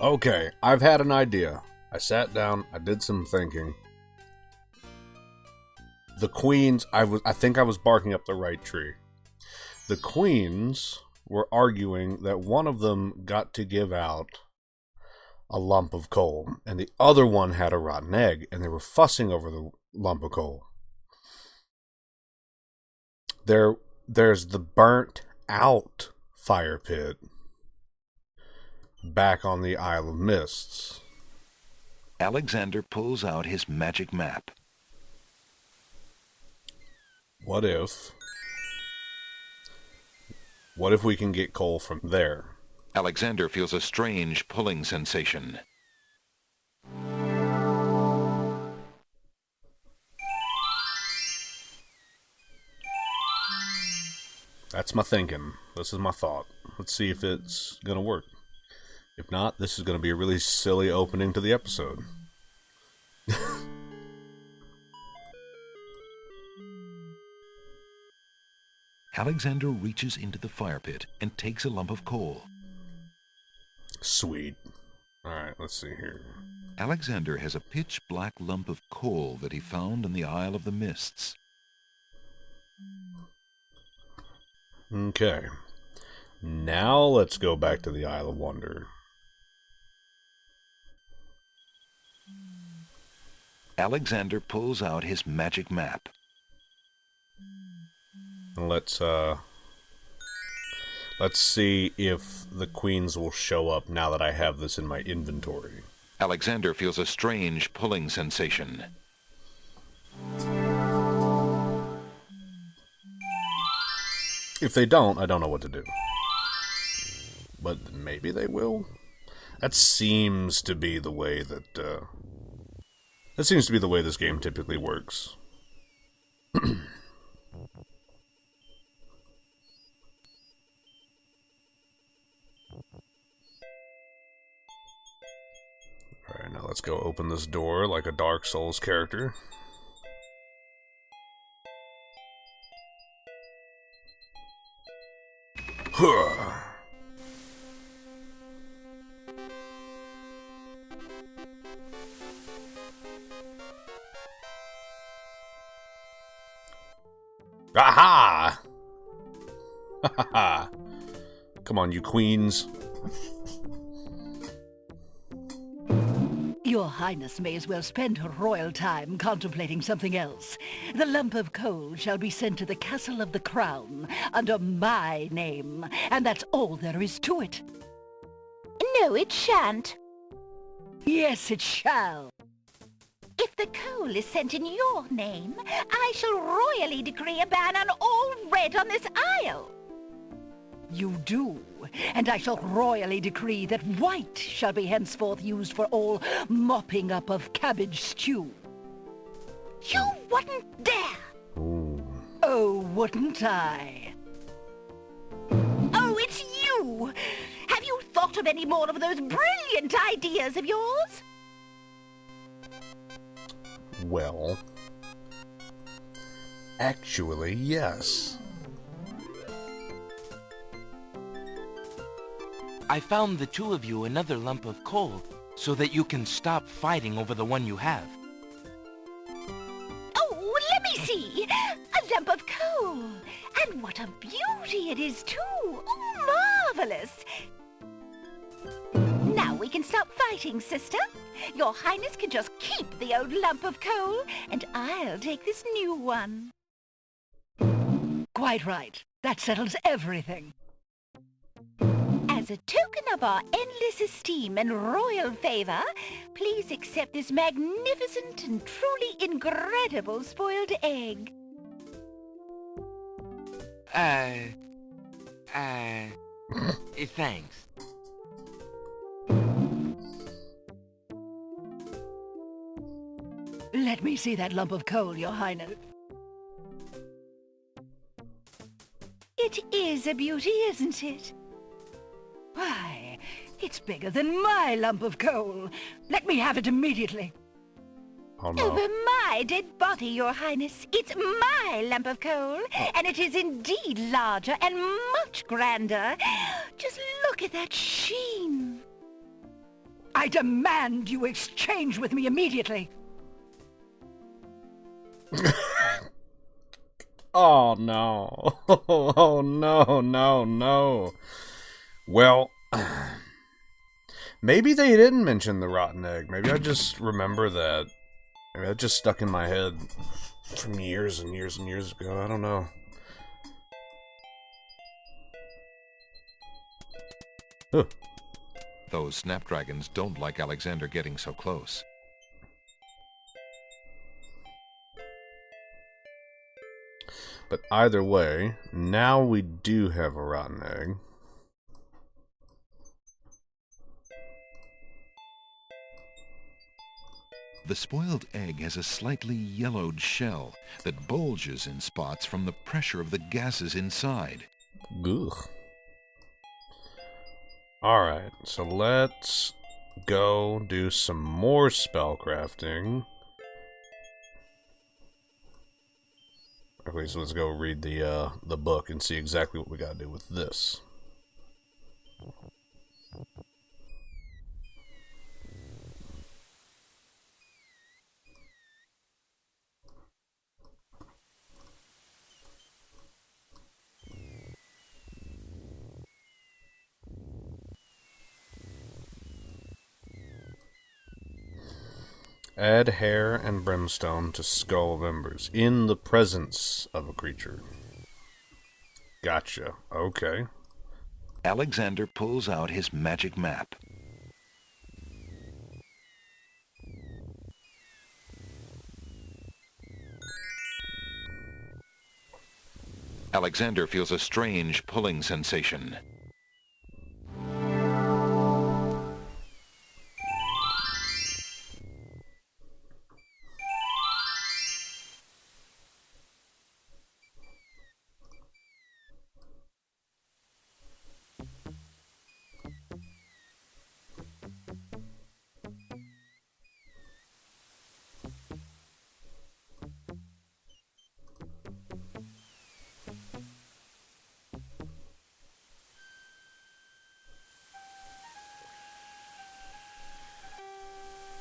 Okay, I've had an idea. I sat down, I did some thinking. The queens, I think I was barking up the right tree. The queens were arguing that one of them got to give out a lump of coal, and the other one had a rotten egg, and they were fussing over the lump of coal. There's the burnt out fire pit back on the Isle of Mists. Alexander pulls out his magic map. What if we can get coal from there? Alexander feels a strange pulling sensation. That's my thinking. This is my thought. Let's see if it's gonna work. If not, this is gonna be a really silly opening to the episode. Alexander reaches into the fire pit and takes a lump of coal. Sweet. Alright, let's see here. Alexander has a pitch-black lump of coal that he found in the Isle of the Mists. Okay. Now let's go back to the Isle of Wonder. Alexander pulls out his magic map. Let's see if the queens will show up now that I have this in my inventory. Alexander feels a strange pulling sensation. If they don't, I don't know what to do. But maybe they will? That seems to be the way that, that seems to be the way this game typically works. Alright, now let's go open this door like a Dark Souls character. Huh. Aha! Ha ha ha! Come on, you queens. Your Highness may as well spend her royal time contemplating something else. The lump of coal shall be sent to the Castle of the Crown under my name, and that's all there is to it. No, it shan't. Yes, it shall. If the coal is sent in your name, I shall royally decree a ban on all red on this isle. You do, and I shall royally decree that white shall be henceforth used for all mopping up of cabbage stew. You wouldn't dare! Ooh. Oh, wouldn't I? Oh, it's you! Have you thought of any more of those brilliant ideas of yours? Well, actually, yes. I found the two of you another lump of coal so that you can stop fighting over the one you have. Oh, let me see! A lump of coal! And what a beauty it is, too! Oh, marvelous! Now we can stop fighting, sister. Your Highness can just keep the old lump of coal, and I'll take this new one. Quite right. That settles everything. As a token of our endless esteem and royal favor, please accept this magnificent and truly incredible spoiled egg. Thanks. Let me see that lump of coal, Your Highness. It is a beauty, isn't it? Why, it's bigger than my lump of coal. Let me have it immediately. Oh no. Over my dead body, Your Highness. It's my lump of coal, and it is indeed larger and much grander. Just look at that sheen. I demand you exchange with me immediately. Oh, no. Oh, no, no, no. Well, maybe they didn't mention the rotten egg. Maybe I just remember that. Maybe that just stuck in my head from years and years and years ago. I don't know. Huh. Those snapdragons don't like Alexander getting so close. But either way, now we do have a rotten egg. The spoiled egg has a slightly yellowed shell that bulges in spots from the pressure of the gases inside. Ugh. Alright, so let's go do some more spellcrafting. Okay, so let's go read the book and see exactly what we gotta do with this. Add hair and brimstone to skull of embers in the presence of a creature. Gotcha. Okay. Alexander pulls out his magic map. Alexander feels a strange pulling sensation.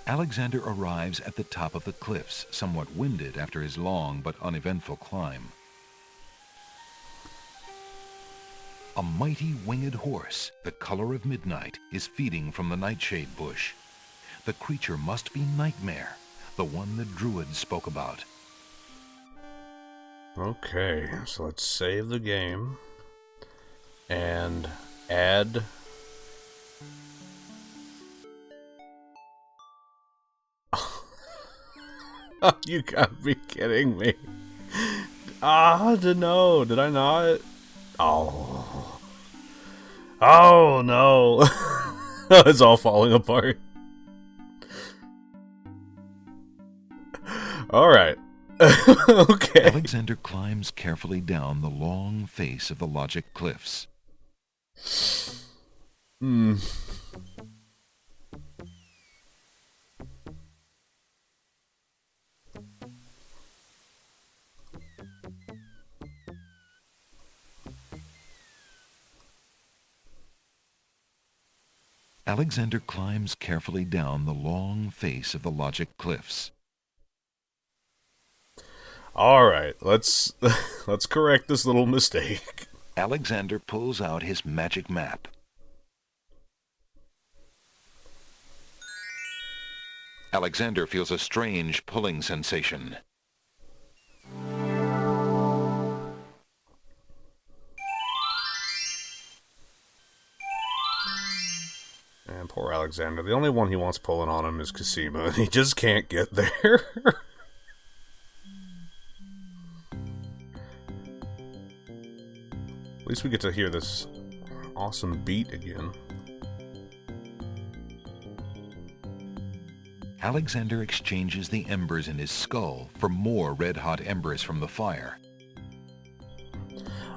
Alexander arrives at the top of the cliffs, somewhat winded after his long but uneventful climb. A mighty winged horse, the color of midnight, is feeding from the nightshade bush. The creature must be Nightmare, the one the druids spoke about. Okay, so let's save the game and add you gotta be kidding me. No, did I not? Oh. Oh no. It's all falling apart. Alright. Okay. Alexander climbs carefully down the long face of the Logic Cliffs. Alexander climbs carefully down the long face of the Logic Cliffs. Alright, let's correct this little mistake. Alexander pulls out his magic map. Alexander feels a strange pulling sensation. And poor Alexander. The only one he wants pulling on him is Cassima, and he just can't get there. At least we get to hear this awesome beat again. Alexander exchanges the embers in his skull for more red-hot embers from the fire.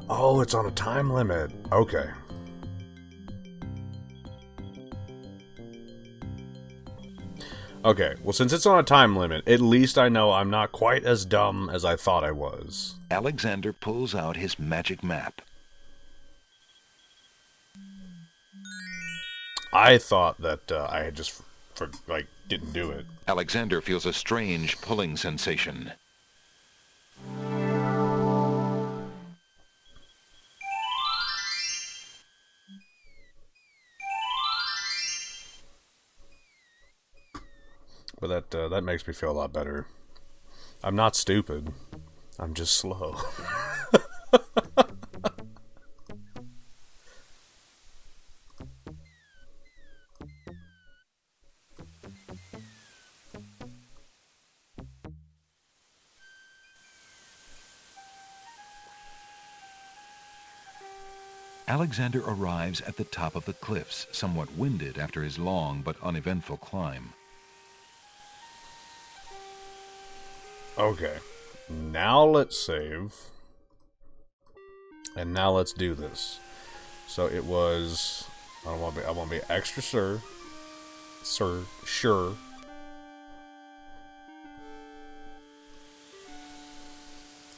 Oh, it's on a time limit. Okay. Okay, well, since it's on a time limit, at least I know I'm not quite as dumb as I thought I was. Alexander pulls out his magic map. I thought that I had just didn't do it. Alexander feels a strange pulling sensation. But that makes me feel a lot better. I'm not stupid. I'm just slow. Alexander arrives at the top of the cliffs, somewhat winded after his long but uneventful climb. Okay. Now let's save. And now let's do this. So it was... I want to be extra sure.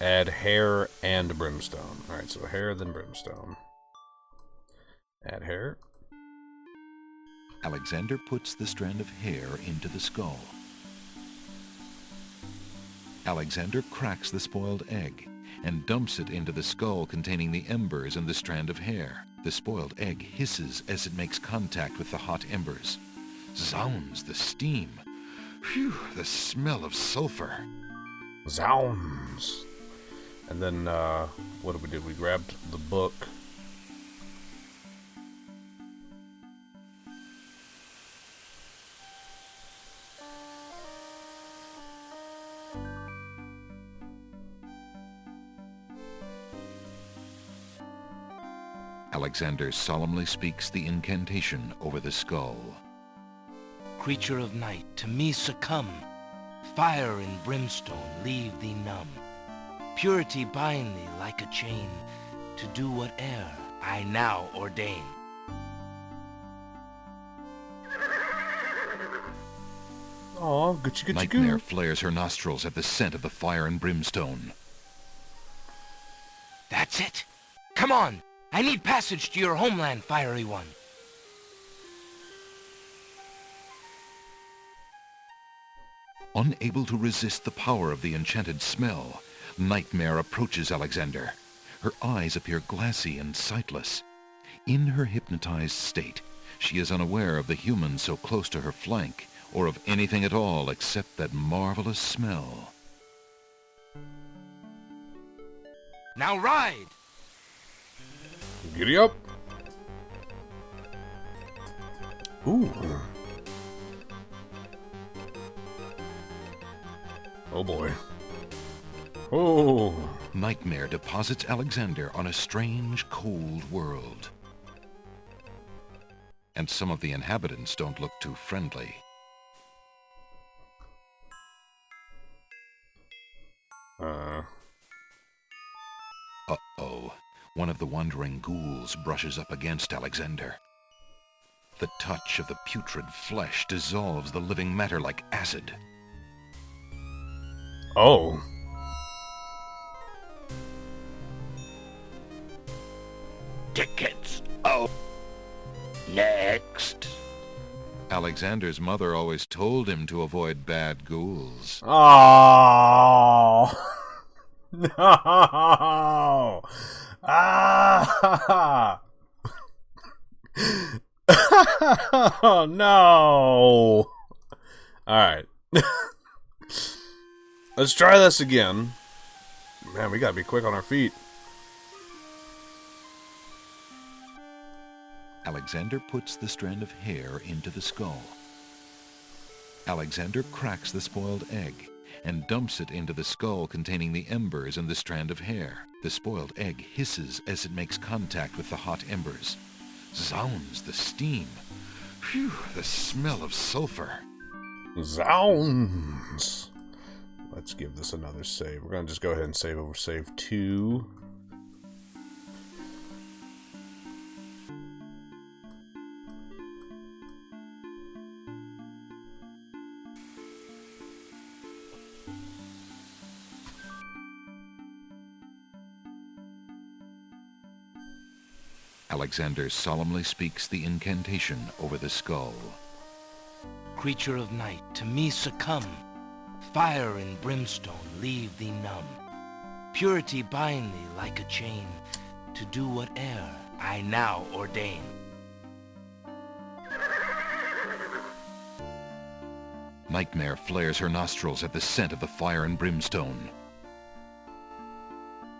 Add hair and brimstone. Alright, so hair, then brimstone. Add hair. Alexander puts the strand of hair into the skull. Alexander cracks the spoiled egg and dumps it into the skull containing the embers and the strand of hair. The spoiled egg hisses as it makes contact with the hot embers. Zounds, the steam. Phew, the smell of sulfur. Zounds. And then, what did we do? We grabbed the book. Alexander solemnly speaks the incantation over the skull. Creature of night, to me succumb. Fire and brimstone leave thee numb. Purity bind thee like a chain, to do whate'er I now ordain. Aw, Gucci Nightmare flares her nostrils at the scent of the fire and brimstone. That's it. Come on. I need passage to your homeland, fiery one. Unable to resist the power of the enchanted smell, Nightmare approaches Alexander. Her eyes appear glassy and sightless. In her hypnotized state, she is unaware of the human so close to her flank, or of anything at all except that marvelous smell. Now ride! Giddy up! Ooh. Oh boy. Oh. Nightmare deposits Alexander on a strange, cold world. And some of the inhabitants don't look too friendly. Uh-oh. One of the wandering ghouls brushes up against Alexander. The touch of the putrid flesh dissolves the living matter like acid. Oh. Tickets. Oh. Next. Alexander's mother always told him to avoid bad ghouls. Oh. No. Ah. Oh, no. Alright. Let's try this again. Man, we gotta be quick on our feet. Alexander puts the strand of hair into the skull. Alexander cracks the spoiled egg and dumps it into the skull containing the embers and the strand of hair. The spoiled egg hisses as it makes contact with the hot embers. Zounds, the steam. Phew, the smell of sulfur. Zounds. Let's give this another save. We're going to just go ahead and save over save 2. Alexander solemnly speaks the incantation over the skull. Creature of night, to me succumb. Fire and brimstone leave thee numb. Purity bind thee like a chain, to do whate'er I now ordain. Nightmare flares her nostrils at the scent of the fire and brimstone.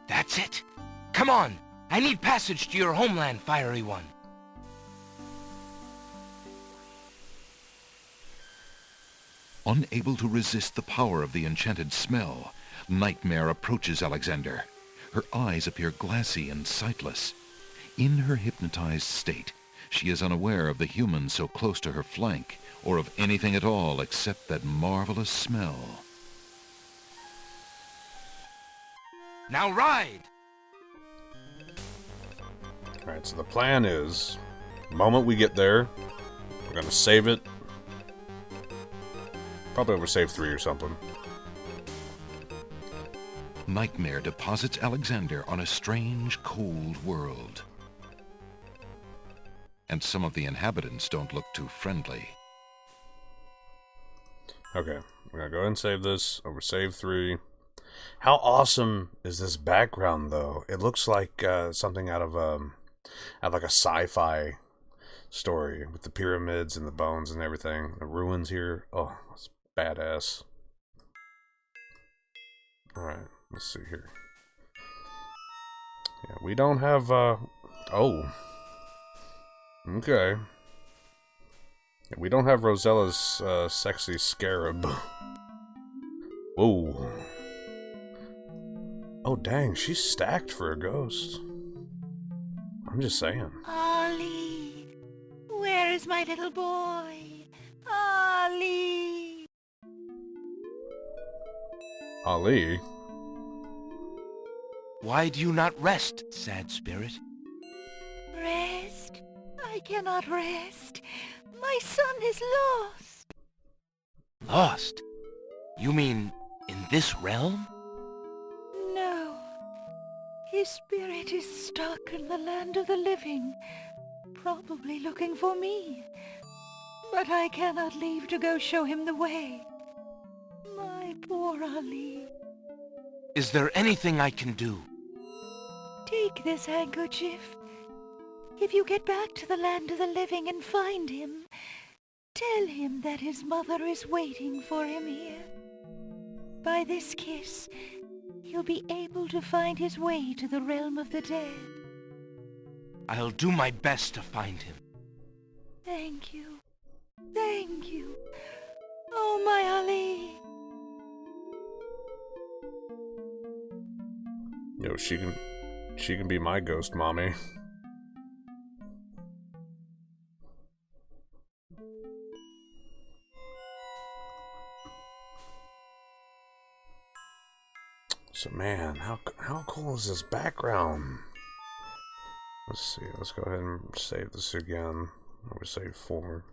That's it! Come on! I need passage to your homeland, fiery one. Unable to resist the power of the enchanted smell, Nightmare approaches Alexander. Her eyes appear glassy and sightless. In her hypnotized state, she is unaware of the human so close to her flank, or of anything at all except that marvelous smell. Now ride! Alright, so the plan is, the moment we get there, we're gonna save it. Probably over save 3 or something. Nightmare deposits Alexander on a strange, cold world. And some of the inhabitants don't look too friendly. Okay, we're gonna go ahead and save this over save 3. How awesome is this background, though? It looks like something out of like a sci-fi story with the pyramids and the bones and everything. The ruins here. Oh, it's badass. Alright, let's see here. Yeah, we don't have, oh. Okay. Yeah, we don't have Rosella's, sexy scarab. Whoa. Oh, dang, she's stacked for a ghost. I'm just saying. Ollie, where is my little boy? Ollie. Ali? Why do you not rest, sad spirit? Rest? I cannot rest. My son is lost. Lost? You mean in this realm? No. His spirit is stuck in the land of the living, probably looking for me. But I cannot leave to go show him the way. My poor Ali. Is there anything I can do? Take this handkerchief. If you get back to the land of the living and find him, tell him that his mother is waiting for him here. By this kiss, he'll be able to find his way to the realm of the dead. I'll do my best to find him. Thank you. Thank you. Oh, my Ali. Yo, she can be my ghost mommy. So man, how cool is this background? Let's see. Let's go ahead and save this again. Over save 4.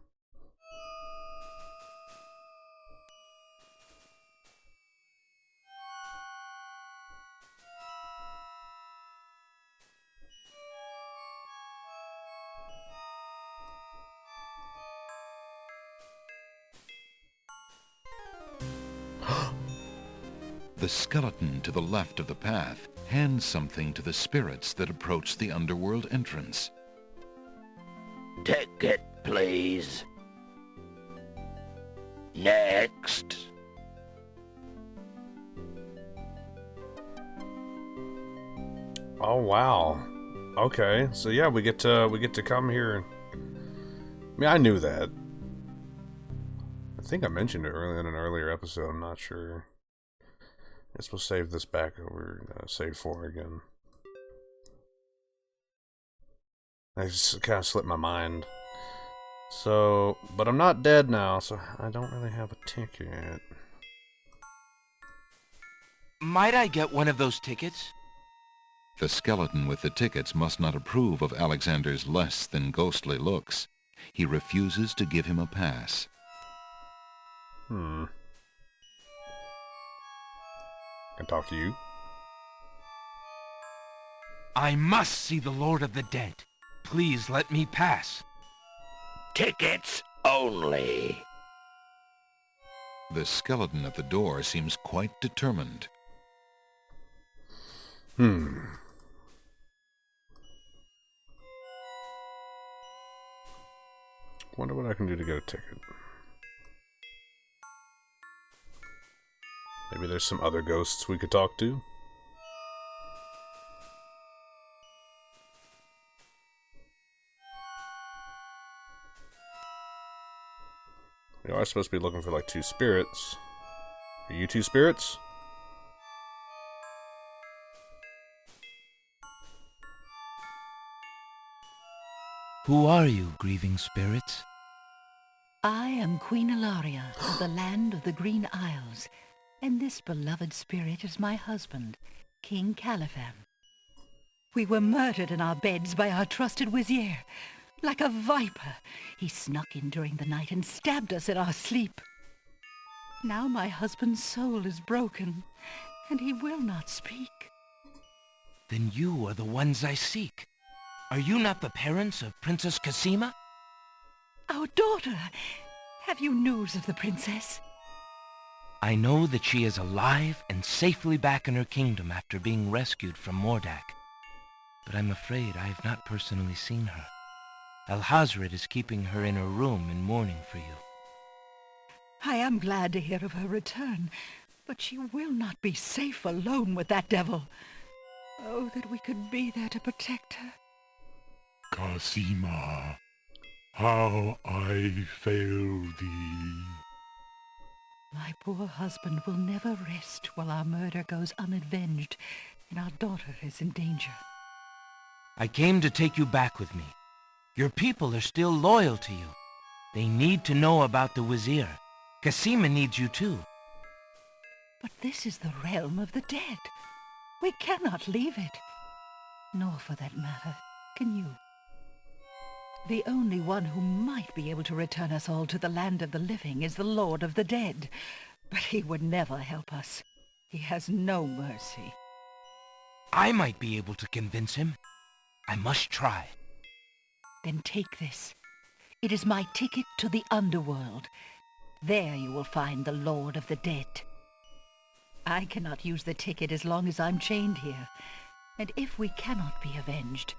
The skeleton to the left of the path hands something to the spirits that approach the underworld entrance. Ticket, please. Next. Oh wow. Okay, so yeah, we get to come here. I mean, I knew that. I think I mentioned it earlier in an earlier episode. I'm not sure. Guess we'll save this back over save 4 again. I just kind of slipped my mind. So, but I'm not dead now, so I don't really have a ticket. Might I get one of those tickets? The skeleton with the tickets must not approve of Alexander's less than ghostly looks. He refuses to give him a pass. Can talk to you. I must see the Lord of the Dead. Please let me pass. Tickets only. The skeleton at the door seems quite determined. Wonder what I can do to get a ticket. Maybe there's some other ghosts we could talk to. We are supposed to be looking for like 2 spirits. Are you 2 spirits? Who are you, grieving spirits? I am Queen Ilaria of the land of the Green Isles, and this beloved spirit is my husband, King Califan. We were murdered in our beds by our trusted vizier. Like a viper, he snuck in during the night and stabbed us in our sleep. Now my husband's soul is broken, and he will not speak. Then you are the ones I seek. Are you not the parents of Princess Cassima? Our daughter! Have you news of the princess? I know that she is alive and safely back in her kingdom after being rescued from Mordack. But I'm afraid I have not personally seen her. Alhazred is keeping her in her room in mourning for you. I am glad to hear of her return, but she will not be safe alone with that devil. Oh, that we could be there to protect her. Cassima, how I fail thee. My poor husband will never rest while our murder goes unavenged and our daughter is in danger. I came to take you back with me. Your people are still loyal to you. They need to know about the Vizier. Cassima needs you too. But this is the realm of the dead. We cannot leave it. Nor, for that matter, can you. The only one who might be able to return us all to the land of the living is the Lord of the Dead. But he would never help us. He has no mercy. I might be able to convince him. I must try. Then take this. It is my ticket to the underworld. There you will find the Lord of the Dead. I cannot use the ticket as long as I'm chained here. And if we cannot be avenged,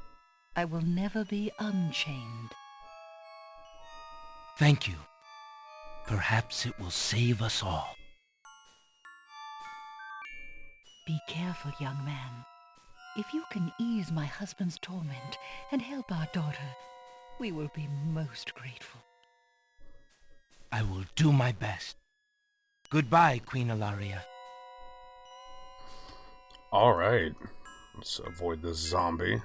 I will never be unchained. Thank you. Perhaps it will save us all. Be careful, young man. If you can ease my husband's torment and help our daughter, we will be most grateful. I will do my best. Goodbye, Queen Ilaria. Alright. Let's avoid this zombie.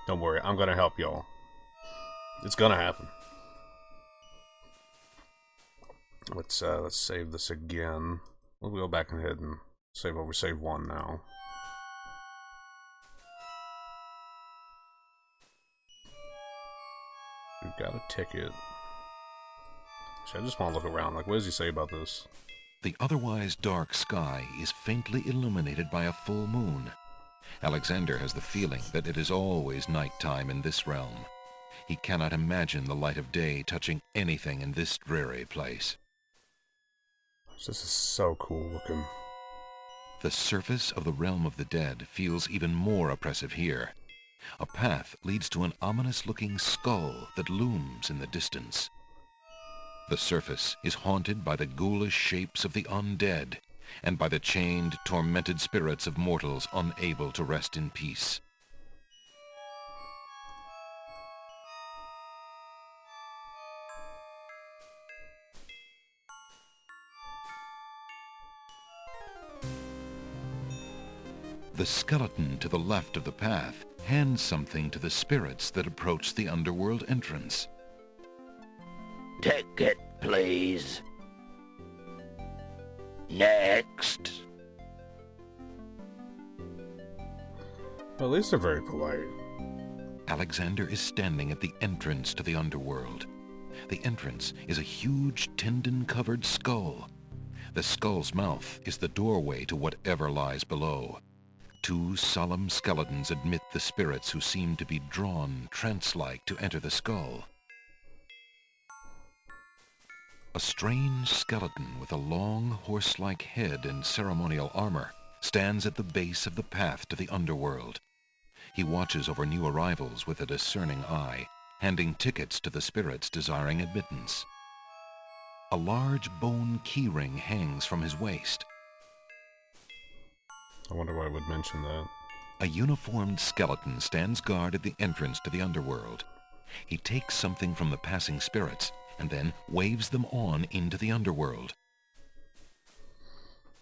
Don't worry, I'm gonna help y'all. It's gonna happen. Let's save this again. We'll go back ahead and save over save 1 now. We've got a ticket. So I just want to look around. Like, what does he say about this? The otherwise dark sky is faintly illuminated by a full moon. Alexander has the feeling that it is always nighttime in this realm. He cannot imagine the light of day touching anything in this dreary place. This is so cool looking. The surface of the realm of the dead feels even more oppressive here. A path leads to an ominous-looking skull that looms in the distance. The surface is haunted by the ghoulish shapes of the undead, and by the chained, tormented spirits of mortals unable to rest in peace. The skeleton to the left of the path hands something to the spirits that approach the underworld entrance. Ticket, please. Next. Well, at least they're very polite. Alexander is standing at the entrance to the underworld. The entrance is a huge tendon-covered skull. The skull's mouth is the doorway to whatever lies below. 2 solemn skeletons admit the spirits who seem to be drawn trance-like to enter the skull. A strange skeleton with a long, horse-like head and ceremonial armor stands at the base of the path to the underworld. He watches over new arrivals with a discerning eye, handing tickets to the spirits desiring admittance. A large bone keyring hangs from his waist. I wonder why I would mention that. A uniformed skeleton stands guard at the entrance to the underworld. He takes something from the passing spirits and then waves them on into the underworld.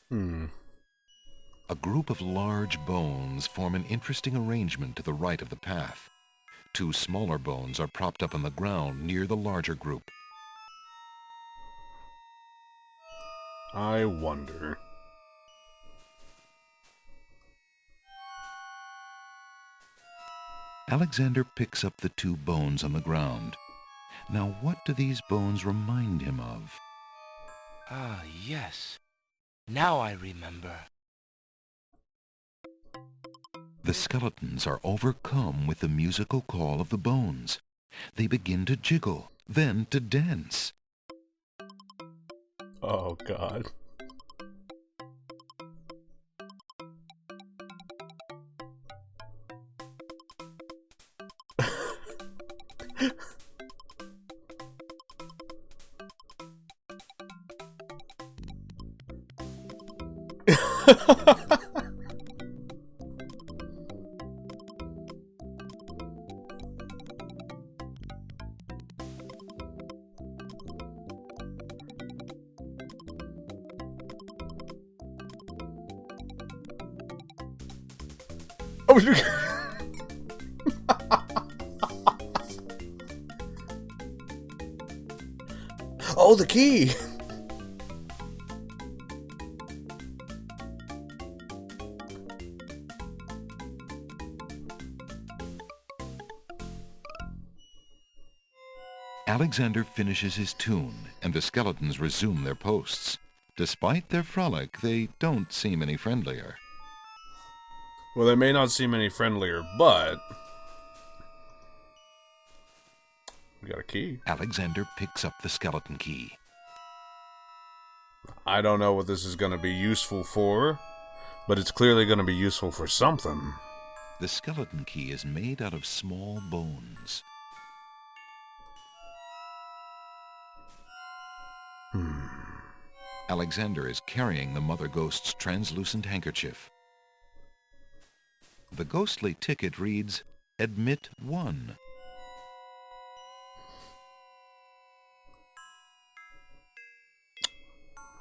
A group of large bones form an interesting arrangement to the right of the path. Two smaller bones are propped up on the ground near the larger group. I wonder. Alexander picks up the two bones on the ground. Now, what do these bones remind him of? Ah, yes. Now I remember. The skeletons are overcome with the musical call of the bones. They begin to jiggle, then to dance. Oh, God. Oh, the key! Alexander finishes his tune, and the skeletons resume their posts. Despite their frolic, they don't seem any friendlier. Well, they may not seem any friendlier, but we got a key. Alexander picks up the skeleton key. I don't know what this is going to be useful for, but it's clearly going to be useful for something. The skeleton key is made out of small bones. Alexander is carrying the Mother Ghost's translucent handkerchief. The ghostly ticket reads, "Admit 1."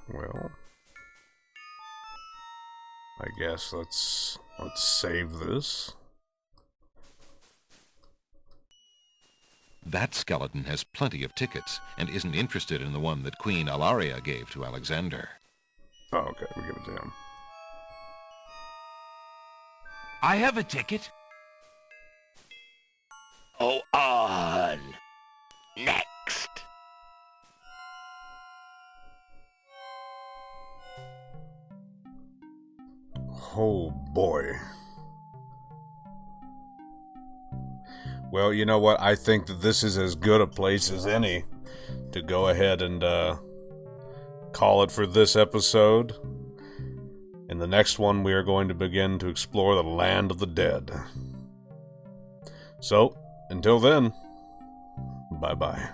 Well, I guess let's save this. That skeleton has plenty of tickets and isn't interested in the one that Queen Alaria gave to Alexander. Oh, okay, we give it to him. I have a ticket. Go on. Next. Oh, boy. Well, you know what? I think that this is as good a place as any to go ahead and call it for this episode. In the next one, we are going to begin to explore the land of the dead. So, until then, bye-bye.